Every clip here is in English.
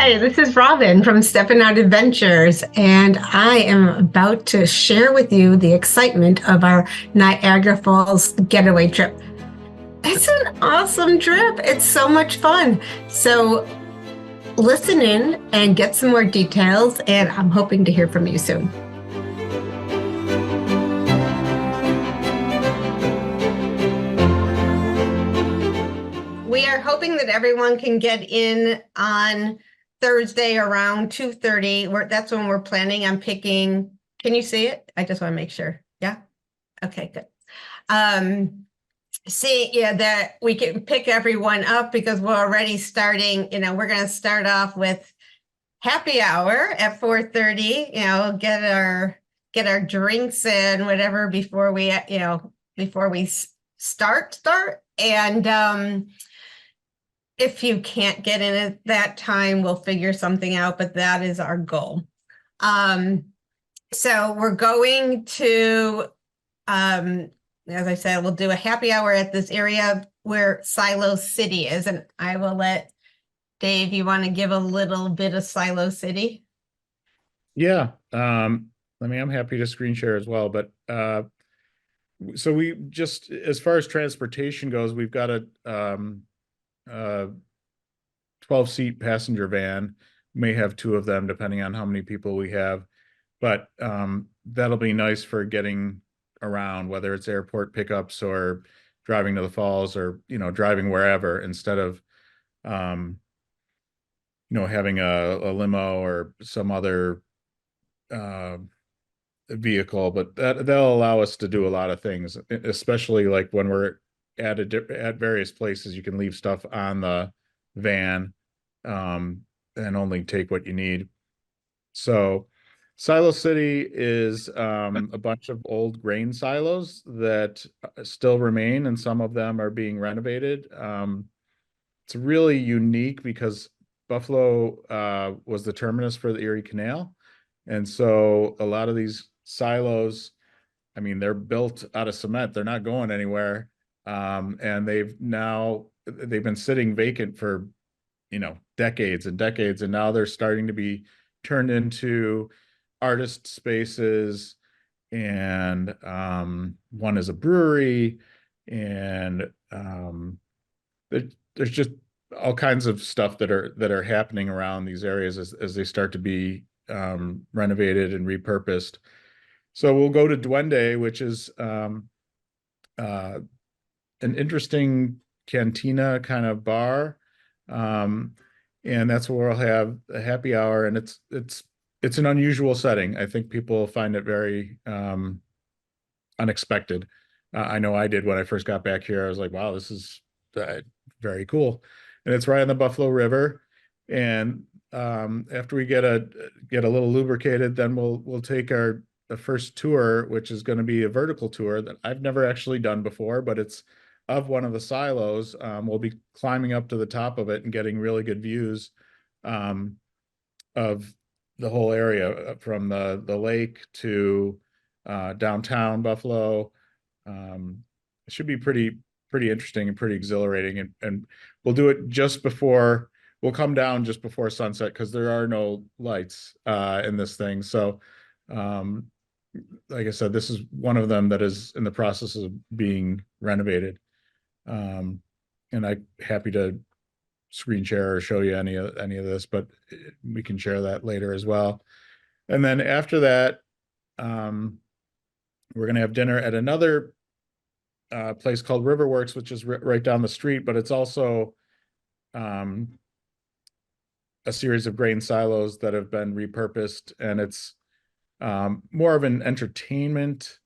Hi, this is Robin from Steppin Adventures, and I am about to share with you the excitement of our Niagara Falls getaway trip. It's an awesome trip. It's so much fun. So listen in and get some more details, and I'm hoping to hear from you soon. We are hoping that everyone can get in on Thursday around 2:30. That's when we're planning on picking. Can you see it? I just want to make sure. Yeah. Okay, good. Yeah, that we can pick everyone up because we're already starting, we're going to start off with happy hour at 4:30, get our drinks and whatever before we start. And if you can't get in at that time, we'll figure something out, but that is our goal. So we're going to, as I said, we'll do a happy hour at this area where Silo City is, and I will let Dave, you want to give a little bit of Silo City? Yeah. I'm happy to screen share as well, but so we just, as far as transportation goes, we've got a 12-seat passenger van. May have two of them depending on how many people we have, but that'll be nice for getting around, whether it's airport pickups or driving to the falls or driving wherever, instead of having a limo or some other vehicle. But that'll allow us to do a lot of things, especially like when we're at various places. You can leave stuff on the van and only take what you need. So Silo City is a bunch of old grain silos that still remain, and some of them are being renovated. It's really unique because Buffalo was the terminus for the Erie Canal. And so a lot of these silos, I mean, they're built out of cement. They're not going anywhere. And they've been sitting vacant for, decades and decades. And now they're starting to be turned into artist spaces. And one is a brewery. And there's just all kinds of stuff that are happening around these areas as they start to be renovated and repurposed. So we'll go to Duende, which is an interesting cantina kind of bar, and that's where we'll have a happy hour. And it's an unusual setting. I think people find it very unexpected. I know I did when I first got back here. I was like, wow, this is very cool. And it's right on the Buffalo River. And after we get a little lubricated, then we'll take the first tour, which is going to be a vertical tour that I've never actually done before, but it's of one of the silos. We'll be climbing up to the top of it and getting really good views of the whole area, from the lake to downtown Buffalo. It should be pretty interesting and pretty exhilarating. And we'll do it we'll come down just before sunset, because there are no lights in this thing. So like I said, this is one of them that is in the process of being renovated. And I'm happy to screen share or show you any of this, but we can share that later as well. And then after that, we're going to have dinner at another place called Riverworks, which is right down the street, but it's also a series of grain silos that have been repurposed, and it's more of an entertainment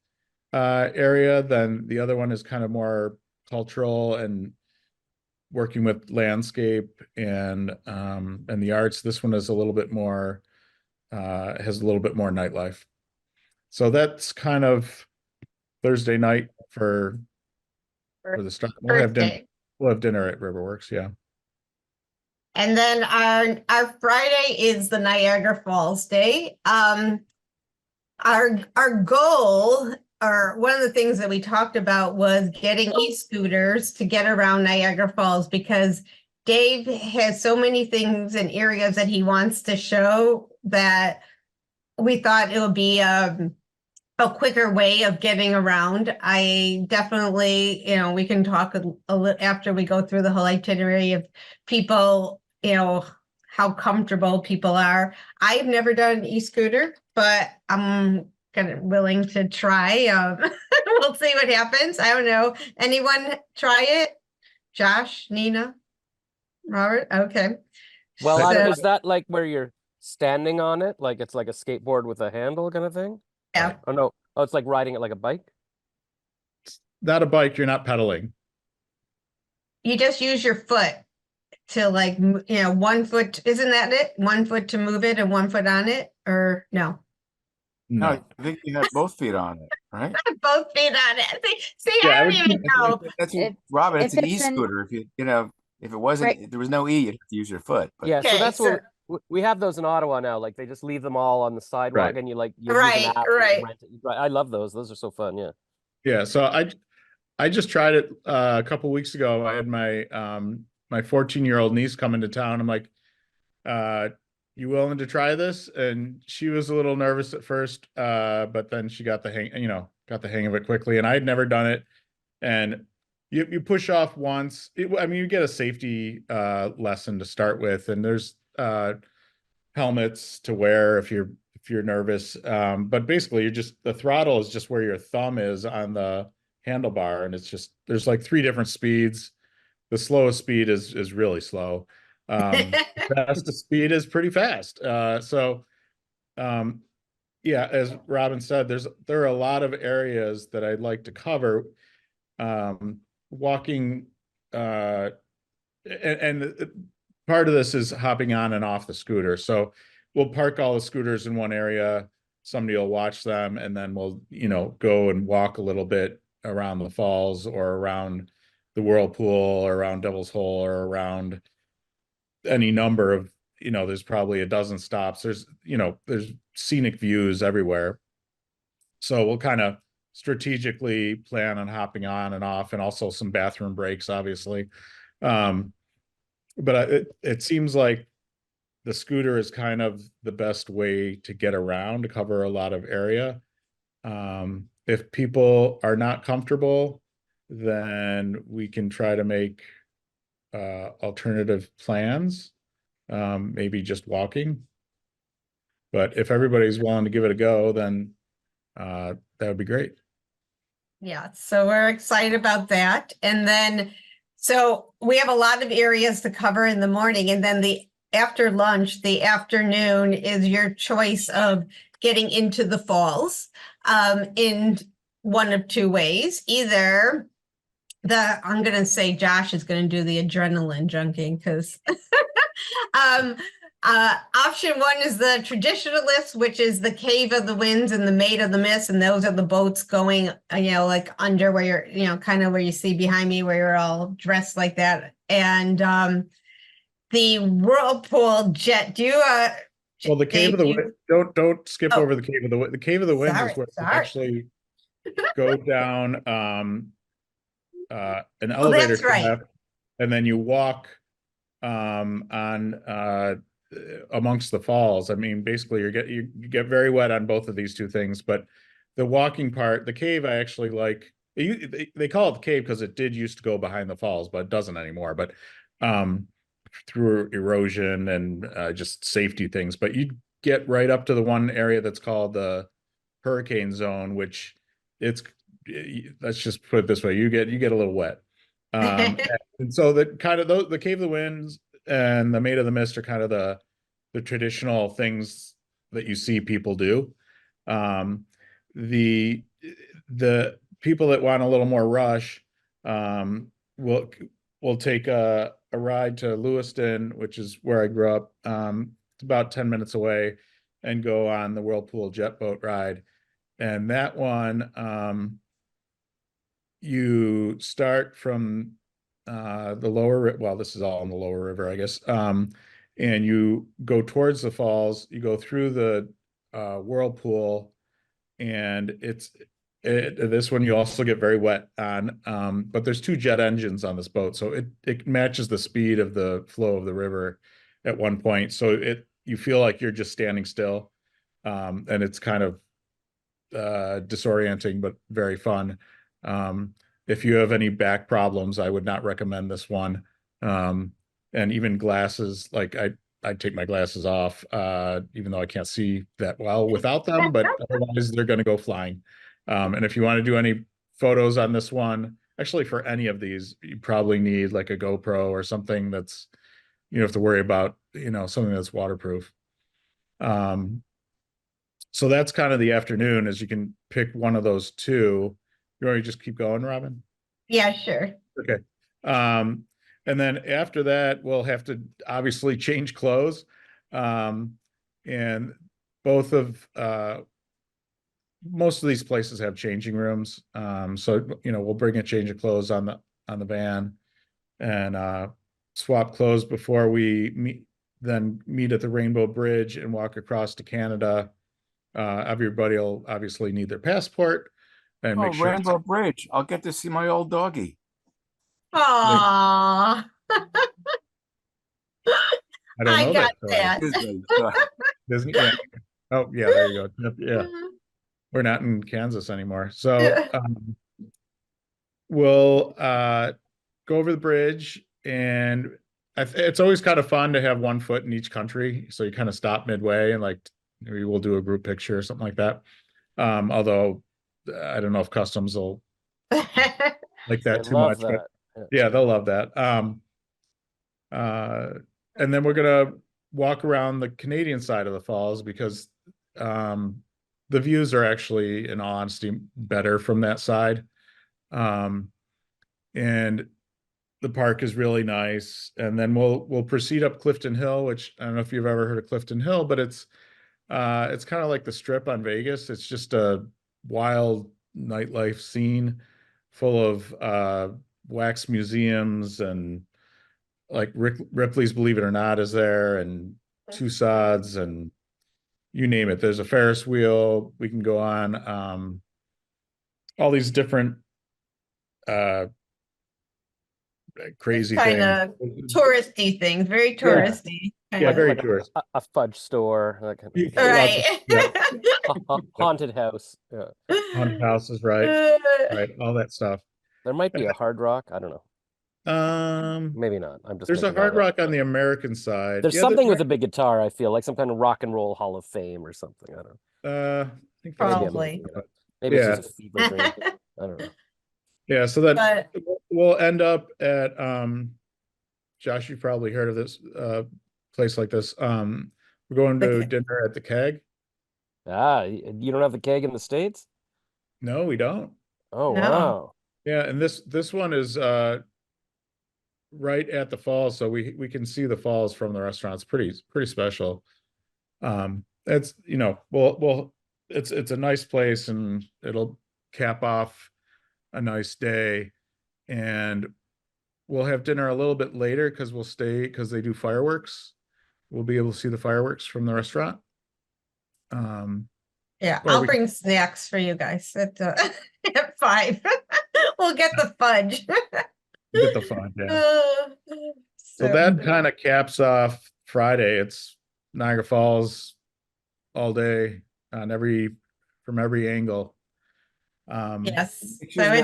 area than the other one. Is kind of more cultural and working with landscape and the arts. This one is a little bit more has a little bit more nightlife. So that's kind of Thursday night for the start. We'll have dinner at Riverworks. Yeah. And then our Friday is the Niagara Falls Day. Our goal, or one of the things that we talked about, was getting e-scooters to get around Niagara Falls, because Dave has so many things and areas that he wants to show that we thought it would be a quicker way of getting around. I definitely, we can talk a little after we go through the whole itinerary of people, how comfortable people are. I've never done an e-scooter, but I'm willing to try. We'll see what happens. I don't know. Anyone try it? Josh, Nina, Robert? Okay. Well, So, is that like where you're standing on it? Like it's like a skateboard with a handle kind of thing? yeah. Oh no. Oh, it's like riding it like a bike? Not a bike, you're not pedaling. You just use your foot to like, 1 foot, isn't that it? 1 foot to move it and 1 foot on it, or no? No, No. I think you have both feet on it, right? Both feet on it. See, Yeah, I I don't would even know. That's what, If Robin, it's if an it's an e-scooter. If if it wasn't, Right. if there was no E, you'd have to use your foot. But Yeah, so Okay, that's so what we have those in Ottawa now. Like they just leave them all on the sidewalk Right. and you use an right, app, right. rent it. I love those. Those are so fun. Yeah. Yeah, so I just tried it a couple weeks ago. I had my 14-year-old niece come into town. I'm like, you willing to try this? And she was a little nervous at first, but then she got the hang of it quickly. And I had never done it. And you push off once. You get a safety lesson to start with, and there's helmets to wear if you're nervous. But basically, the throttle is just where your thumb is on the handlebar, and there's like 3 different speeds. The slowest speed is really slow. Fastest speed is pretty fast. Yeah, as Robin said, there are a lot of areas that I'd like to cover. Walking, and part of this is hopping on and off the scooter. So we'll park all the scooters in one area. Somebody will watch them, and then we'll, go and walk a little bit around the falls or around the whirlpool or around Devil's Hole or around any number of, there's probably a dozen stops. There's scenic views everywhere. So we'll kind of strategically plan on hopping on and off, and also some bathroom breaks, obviously. But it seems like the scooter is kind of the best way to get around, to cover a lot of area. If people are not comfortable, then we can try to make alternative plans, maybe just walking. But if everybody's willing to give it a go, then that would be great. Yeah, so we're excited about that. And then, so we have a lot of areas to cover in the morning, and then after lunch, the afternoon is your choice of getting into the falls in one of two ways. Either I'm going to say Josh is going to do the adrenaline junking, because option one is the traditionalist, which is the Cave of the Winds and the Maid of the Mist, and those are the boats going, like under where you're, kind of where you see behind me, where you're all dressed like that. And the whirlpool jet. Well, the Cave of the Wind, don't skip over the Cave of the Wind. The Cave of the Winds is where you actually go down an elevator shaft, and then you walk on amongst the falls. Basically you get very wet on both of these two things, but the walking part, the cave, I actually like. They call it the cave because it did used to go behind the falls, but it doesn't anymore. But through erosion and just safety things, but you get right up to the one area that's called the hurricane zone, which let's just put it this way, you get a little wet. And so the kind of the Cave of the Winds and the Maid of the Mist are kind of the traditional things that you see people do. The people that want a little more rush will take a ride to Lewiston, which is where I grew up. It's about 10 minutes away, and go on the Whirlpool jet boat ride. And that one, you start from the lower, well, this is all in the lower river, I guess. And you go towards the falls, you go through the whirlpool, and This one you also get very wet on, but there's 2 jet engines on this boat, so it matches the speed of the flow of the river at one point. So you feel like you're just standing still, and it's kind of disorienting but very fun. If you have any back problems, I would not recommend this one. And even glasses, like I'd take my glasses off, even though I can't see that well without them, but otherwise they're going to go flying. And if you want to do any photos on this one, actually for any of these, you probably need like a GoPro or something that's, you have to worry about, something that's waterproof. So that's kind of the afternoon, is you can pick one of those 2. You want to just keep going, Robin? Yeah, sure. Okay. And then after that, we'll have to obviously change clothes. And most of these places have changing rooms. So, we'll bring a change of clothes on the van and swap clothes before we meet at the Rainbow Bridge and walk across to Canada. Everybody will obviously need their passport and make sure. Rainbow Bridge. I'll get to see my old doggy. Aww. I don't know got that. that. Disney, yeah. Oh, yeah, there you go. Yeah. We're not in Kansas anymore. So we'll go over the bridge, and it's always kind of fun to have one foot in each country. So you kind of stop midway and like maybe we'll do a group picture or something like that. Although I don't know if customs will like that too much, but yeah, they'll love that. And then we're gonna walk around the Canadian side of the falls because the views are actually, in all honesty, better from that side. And the park is really nice. And then we'll proceed up Clifton Hill, which I don't know if you've ever heard of Clifton Hill, but it's kind of like the Strip on Vegas. It's just a wild nightlife scene full of wax museums, and like Ripley's Believe It or Not is there, and Tussauds, and you name it. There's a Ferris wheel we can go on. All these different crazy kind things. of touristy things, very touristy. Yeah, very like tourist. A fudge store, like Right. haunted house. Yeah. Haunted houses, right? Right, all that stuff. There might be a Hard Rock. I don't know. Maybe not. I'm just. There's a Hard Rock on the American side. There's something with a big guitar. I feel like some kind of rock and roll Hall of Fame or something. I don't know. I think Probably. Maybe it's just a fever dream. I don't know. Yeah, so then we'll end up at Josh, you've probably heard of this place like this. We're going to dinner at the Keg. You don't have the Keg in the States? No, we don't. Oh, No. wow. Yeah, and this one is right at the falls, so we can see the falls from the restaurant. It's pretty special. It's it's a nice place, and it'll cap off a nice day. And we'll have dinner a little bit later because we'll stay, because they do fireworks. We'll be able to see the fireworks from the restaurant. Yeah, I'll bring snacks for you guys at 5. We'll get the fudge. Get the fun, yeah. So that kind of caps off Friday. It's Niagara Falls all day on from every angle. Yes. Excuse me,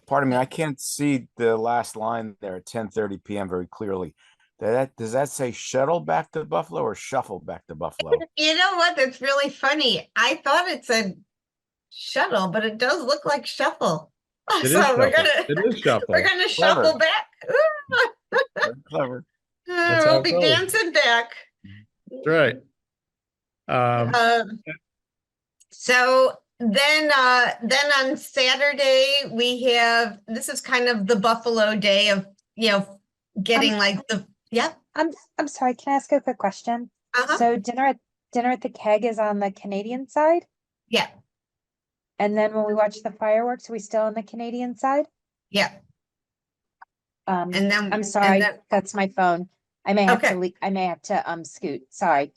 pardon me, I can't see the last line there at 10:30 p.m. very clearly. Does that say shuttle back to Buffalo or shuffle back to Buffalo? You know what? That's really funny. I thought it said shuttle, but it does look like shuffle. It so is shuffle. We're gonna shuffle back. Very clever. We'll be dancing back. That's right. So then on Saturday we have, this is kind of the Buffalo day of getting I'm sorry, can I ask a quick question? So dinner at the Keg is on the Canadian side? Yeah. And then when we watch the fireworks, are we still on the Canadian side? Yeah. And then I'm sorry, that's my phone. I may have to scoot. Sorry.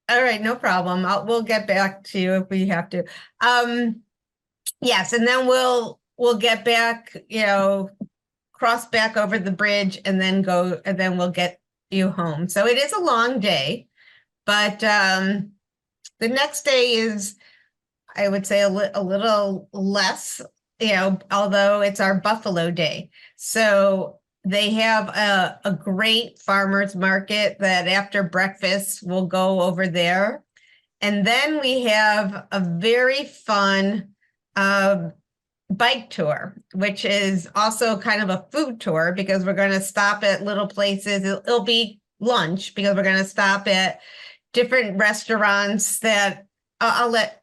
All right, no problem. We'll get back to you if we have to. Yes, and then we'll get back, cross back over the bridge and then we'll get you home. So it is a long day, but the next day is, I would say, a little less, although it's our Buffalo Day. So they have a great farmers market that after breakfast we'll go over there. And then we have a very fun bike tour, which is also kind of a food tour because we're going to stop at little places. It'll be lunch because we're going to stop at different restaurants that I'll let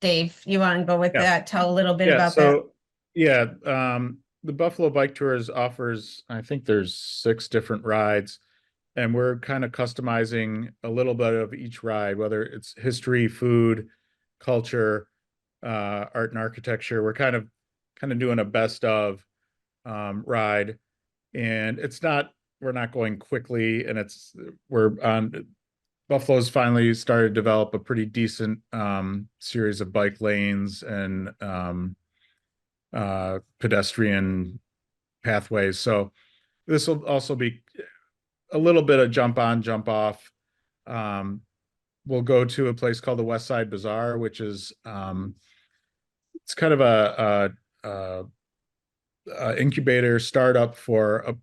Dave, you want to go with Yeah. that? Tell a little bit Yeah, about that. so, yeah, the Buffalo Bike Tours offers, I think there's 6 different rides, and we're kind of customizing a little bit of each ride, whether it's history, food, culture, art and architecture. We're kind of doing a best of ride, and we're not going quickly, and we're on. Buffalo's finally started to develop a pretty decent series of bike lanes and pedestrian pathways. So this will also be a little bit of jump on, jump off. We'll go to a place called the West Side Bazaar, which is it's kind of a incubator startup for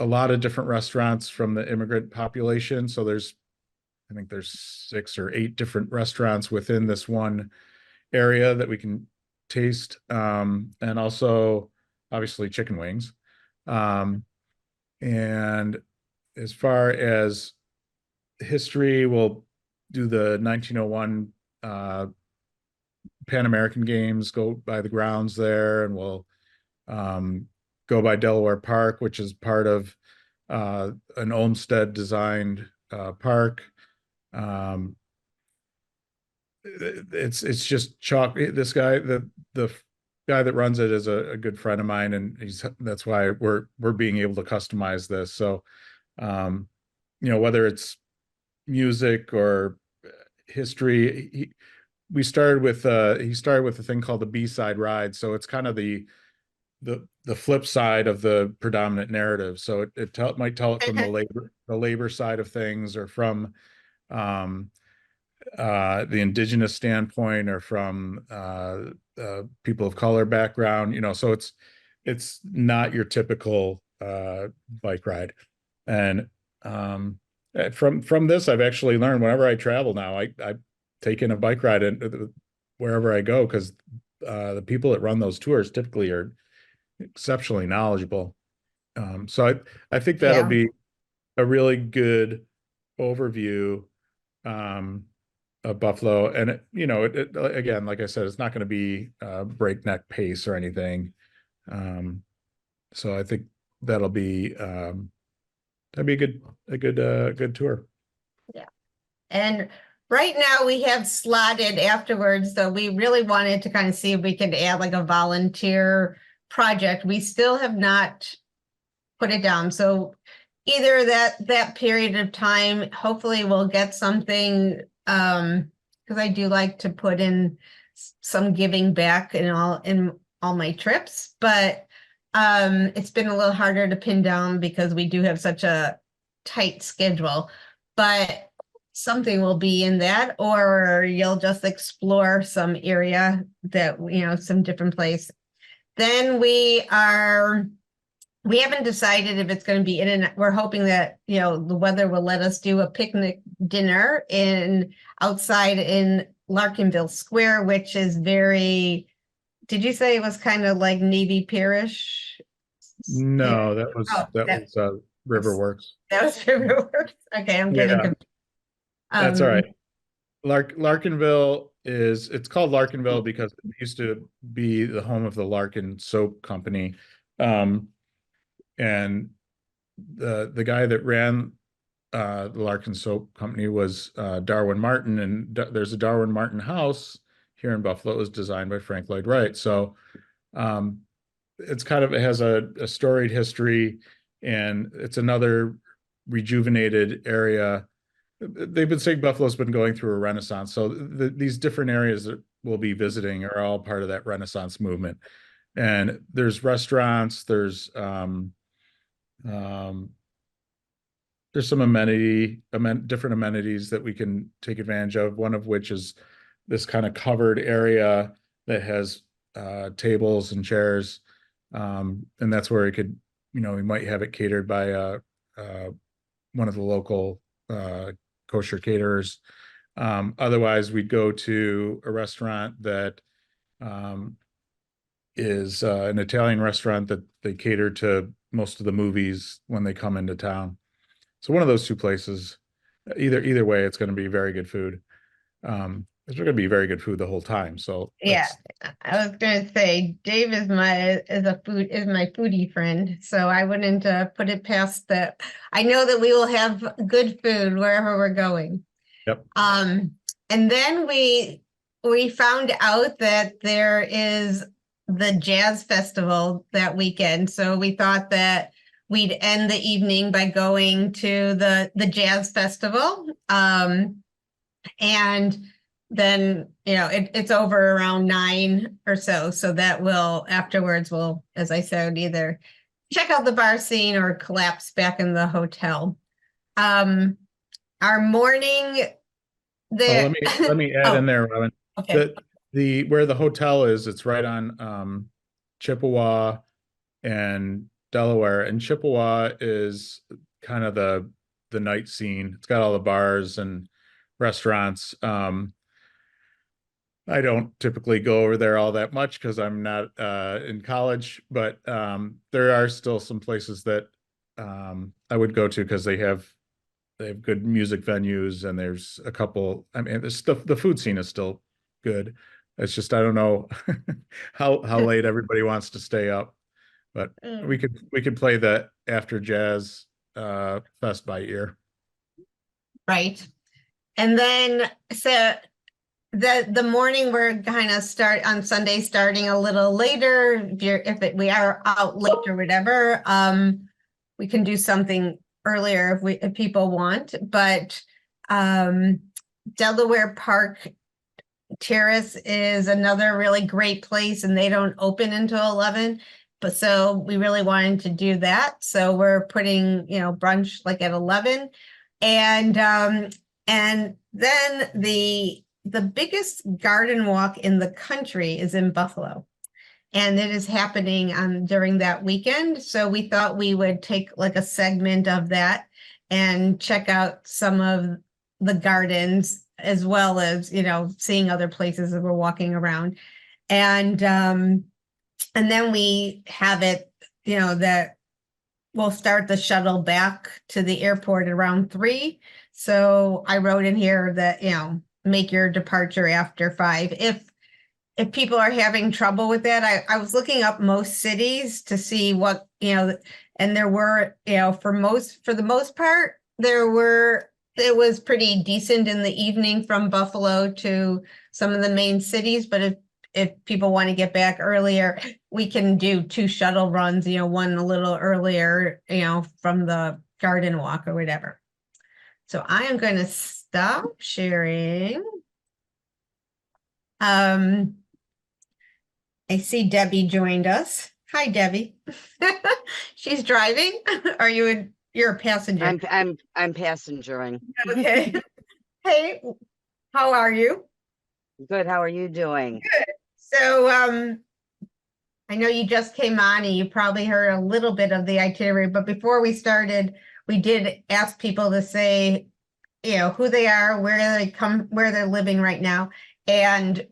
a lot of different restaurants from the immigrant population. So I think there's 6 or 8 different restaurants within this one area that we can taste, and also obviously chicken wings. And as far as history, we'll do the 1901 Pan American Games, go by the grounds there, and we'll go by Delaware Park, which is part of an Olmsted designed park. It's just chalk. This guy, the guy that runs it is a good friend of mine, and that's why we're being able to customize this. So, whether it's music or history, he started with a thing called the B-side ride. So it's kind of the flip side of the predominant narrative. So it might tell it from the labor side of things, or from the indigenous standpoint, or from people of color background, so it's not your typical bike ride. And from this, I've actually learned whenever I travel now, I take in a bike ride wherever I go, because the people that run those tours typically are exceptionally knowledgeable. So I think that'll be a really good overview of Buffalo. And it again, like I said, it's not going to be breakneck pace or anything. So I think that'll be a good tour. Yeah. And right now we have slotted afterwards, so we really wanted to kind of see if we could add like a volunteer project. We still have not put it down. So either that period of time, hopefully we'll get something, because I do like to put in some giving back in all my trips, but it's been a little harder to pin down because we do have such a tight schedule. But something will be in that, or you'll just explore some area that, some different place. Then we haven't decided if it's going to be in, and we're hoping that, the weather will let us do a picnic dinner outside in Larkinville Square, which is did you say it was kind of like Navy Pierish? No, that was Riverworks. That was Riverworks. Okay, I'm getting confused. That's all right. Larkinville it's called Larkinville because it used to be the home of the Larkin Soap Company. And the guy that ran the Larkin Soap Company was Darwin Martin, and there's a Darwin Martin house here in Buffalo. It was designed by Frank Lloyd Wright. So it has a storied history, and it's another rejuvenated area they've been saying Buffalo's been going through a renaissance. So these different areas that we'll be visiting are all part of that renaissance movement. And there's restaurants, there's some different amenities that we can take advantage of. One of which is this kind of covered area that has tables and chairs. And that's where it could, we might have it catered by one of the local kosher caterers. Otherwise, we'd go to a restaurant that is an Italian restaurant that they cater to most of the movies when they come into town. So one of those two places, either way, it's going to be very good food. It's going to be very good food the whole time. So Yeah, I was gonna say Dave is my foodie friend, so I wouldn't put it past that. I know that we will have good food wherever we're going. Yep. And then we found out that there is the jazz festival that weekend, so we thought that we'd end the evening by going to the jazz festival. And then, it's over around 9 or so. So that afterwards we'll, as I said, either check out the bar scene or collapse back in the hotel. Our morning there. Let me add in there, Robin. Okay. Where the hotel is, it's right on Chippewa and Delaware. And Chippewa is kind of the night scene. It's got all the bars and restaurants. I don't typically go over there all that much because I'm not in college, but there are still some places that I would go to because they have good music venues, and there's a couple. I mean, the food scene is still good. It's just I don't know how late everybody wants to stay up, but we could play the after jazz fest by ear. Right. And then so the morning we're kind of start on Sunday starting a little later. We are out late or whatever, we can do something earlier if people want. But Delaware Park Terrace is another really great place, and they don't open until 11. But so we really wanted to do that. So we're putting, brunch like at 11. And then the biggest garden walk in the country is in Buffalo. And it is happening during that weekend. So we thought we would take like a segment of that and check out some of the gardens, as well as, seeing other places that we're walking around. And then we have it, that we'll start the shuttle back to the airport around 3. So I wrote in here that, make your departure after 5. If people are having trouble with that, I was looking up most cities to see what, and there were, for the most part, it was pretty decent in the evening from Buffalo to some of the main cities. But if people want to get back earlier, we can do 2 shuttle runs, one a little earlier, from the garden walk or whatever. So I am going to stop sharing. I see Debbie joined us. Hi, Debbie. She's driving. You're a passenger? I'm passengering. Okay. Hey, how are you? Good. How are you doing? Good. So, I know you just came on and you probably heard a little bit of the itinerary, but before we started, we did ask people to say, who they are, where they come, where they're living right now, and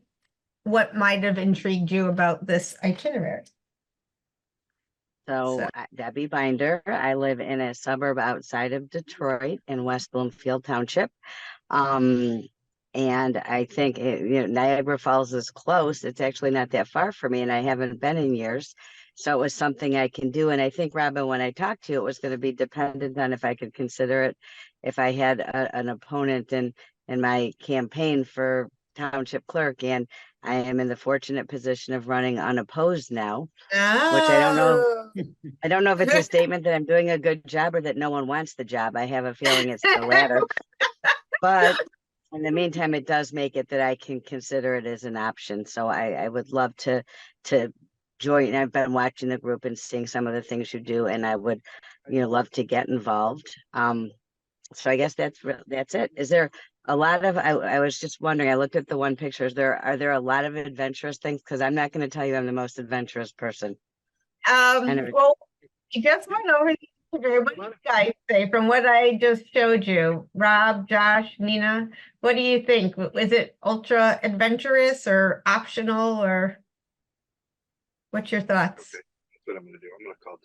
what might have intrigued you about this itinerary. So, Debbie Binder, I live in a suburb outside of Detroit in West Bloomfield Township. And I think Niagara Falls is close. It's actually not that far for me, and I haven't been in years. So it was something I can do. And I think, Robin, when I talked to you, it was going to be dependent on if I could consider it, if I had an opponent in my campaign for township clerk. And I am in the fortunate position of running unopposed now, which I don't know. I don't know if it's a statement that I'm doing a good job or that no one wants the job. I have a feeling it's the latter. But in the meantime, it does make it that I can consider it as an option. So I would love to join. I've been watching the group and seeing some of the things you do, and I would, love to get involved. So I guess that's it. Is there a lot of, I was just wondering, I looked at the one picture. Are there a lot of adventurous things? Because I'm not going to tell you I'm the most adventurous person. Anyway. Well, you just went over the what do you guys say from what I just showed you? Rob, Josh, Nina, what do you think? Is it ultra adventurous or optional, or what's your thoughts? That's what I'm gonna do. I'm gonna call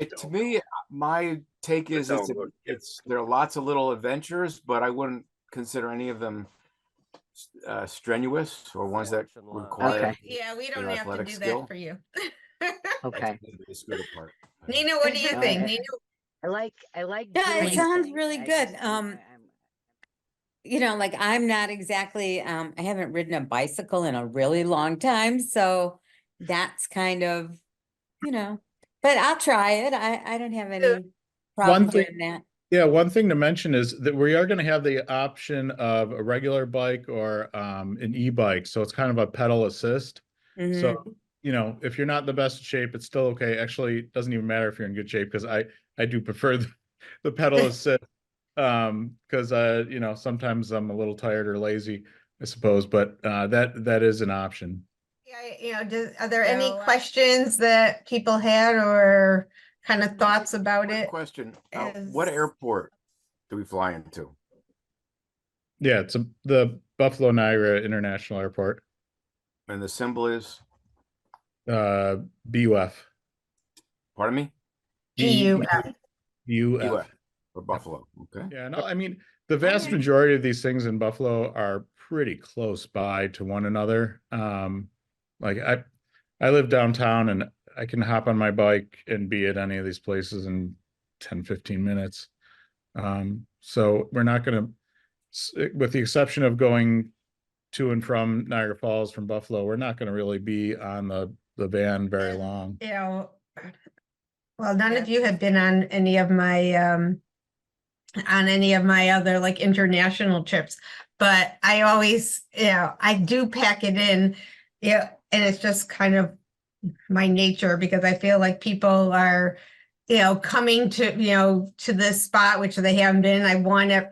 10. To me, my take is there are lots of little adventures, but I wouldn't consider any of them strenuous or ones that require. Okay. Yeah, we don't your have to athletic do skill. that for you. Okay. The scooter part. Nina, what do you think? Nina? I like. Yeah, it doing sounds things. really I good. just- Like I'm not exactly, I haven't ridden a bicycle in a really long time, so that's kind of, but I'll try it. I don't have any problem thing- doing that. Yeah, one thing to mention is that we are going to have the option of a regular bike or an e-bike. So it's kind of a pedal assist. Mhm. So, if you're not in the best shape, it's still okay. Actually, it doesn't even matter if you're in good shape because I do prefer the pedal assist. Because sometimes I'm a little tired or lazy, I suppose, but that is an option. Yeah, are there any questions that people had or kind of thoughts about Quick it? question: what As- airport do we fly into? Yeah, it's the Buffalo Niagara International Airport, And the symbol is, BUF. pardon me, GUF. BUF. UF for Buffalo. Okay. Yeah, no, I mean, the vast majority of these things in Buffalo are pretty close by to one another. Like I live downtown and I can hop on my bike and be at any of these places in 10, 15 minutes. So we're not going to, with the exception of going to and from Niagara Falls from Buffalo, we're not going to really be on the van very long. Well, none of you have been on any of my other like international trips, but I always, I do pack it in, and it's just kind of my nature because I feel like people are, coming to, to this spot, which they haven't been. I wanted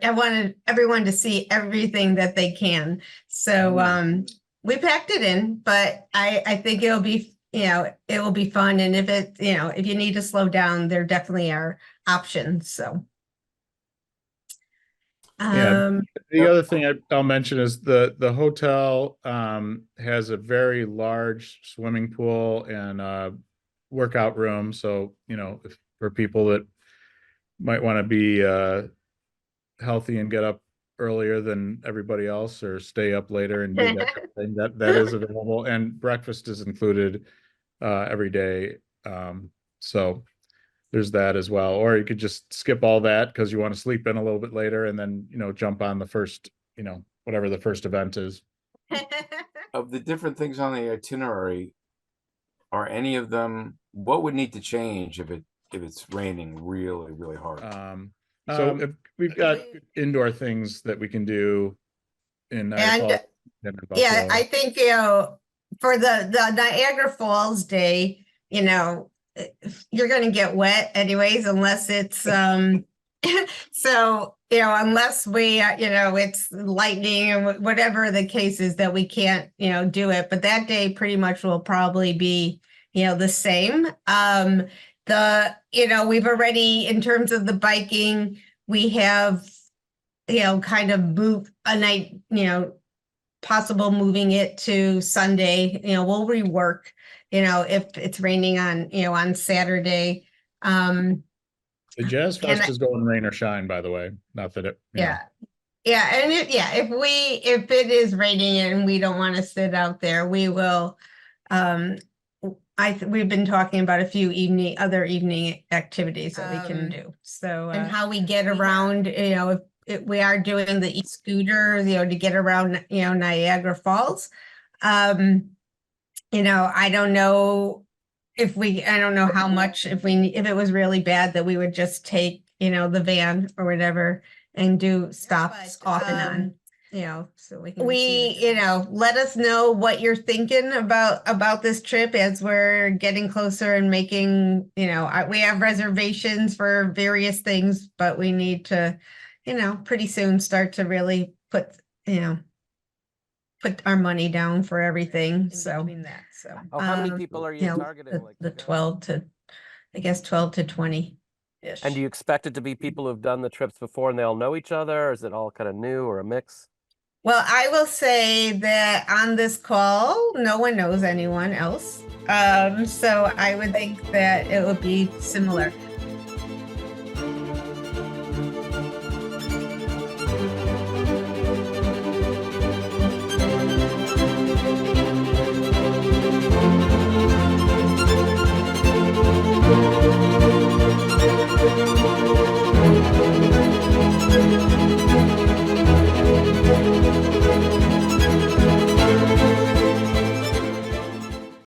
everyone to see everything that they can. So, we packed it in, but I think it'll be, it will be fun. And if you need to slow down, there definitely are options. So. Yeah. The other thing I'll mention is the hotel has a very large swimming pool and workout room. So, for people that might want to be healthy and get up earlier than everybody else or stay up later and do that kind of thing, that is available. And breakfast is included every day. So there's that as well. Or you could just skip all that because you want to sleep in a little bit later and then, jump on the first, whatever the first event is. Of the different things on the itinerary, are any of them, what would need to change if it's raining really, really hard? So if we've got indoor things that we can do in Niagara Falls and in Yeah, Buffalo. I think, for the Niagara Falls day, you're going to get wet anyways, unless it's, so, unless we, it's lightning and whatever the case is that we can't, do it. But that day pretty much will probably be, the same. We've already, in terms of the biking, we have, kind of moved a night, possible moving it to Sunday, we'll rework, if it's raining on Saturday. The Jazz Fest is going rain or shine, by the way. Not that it. Yeah. And if it is raining and we don't want to sit out there, we will, we've been talking about a few other evening activities that we can do. So, and how we get around, if we are doing the e-scooter, to get around, Niagara Falls. I don't know I don't know how much, if it was really bad that we would just take, the van or whatever and do stops off and on. So let us know what you're thinking about this trip as we're getting closer and making, we have reservations for various things, but we need to, pretty soon start to really put our money down for everything. So Oh, how many people are you targeting? The 12 to 20 ish. And do you expect it to be people who've done the trips before and they all know each other? Or is it all kind of new or a mix? Well, I will say that on this call, no one knows anyone else. So I would think that it would be similar.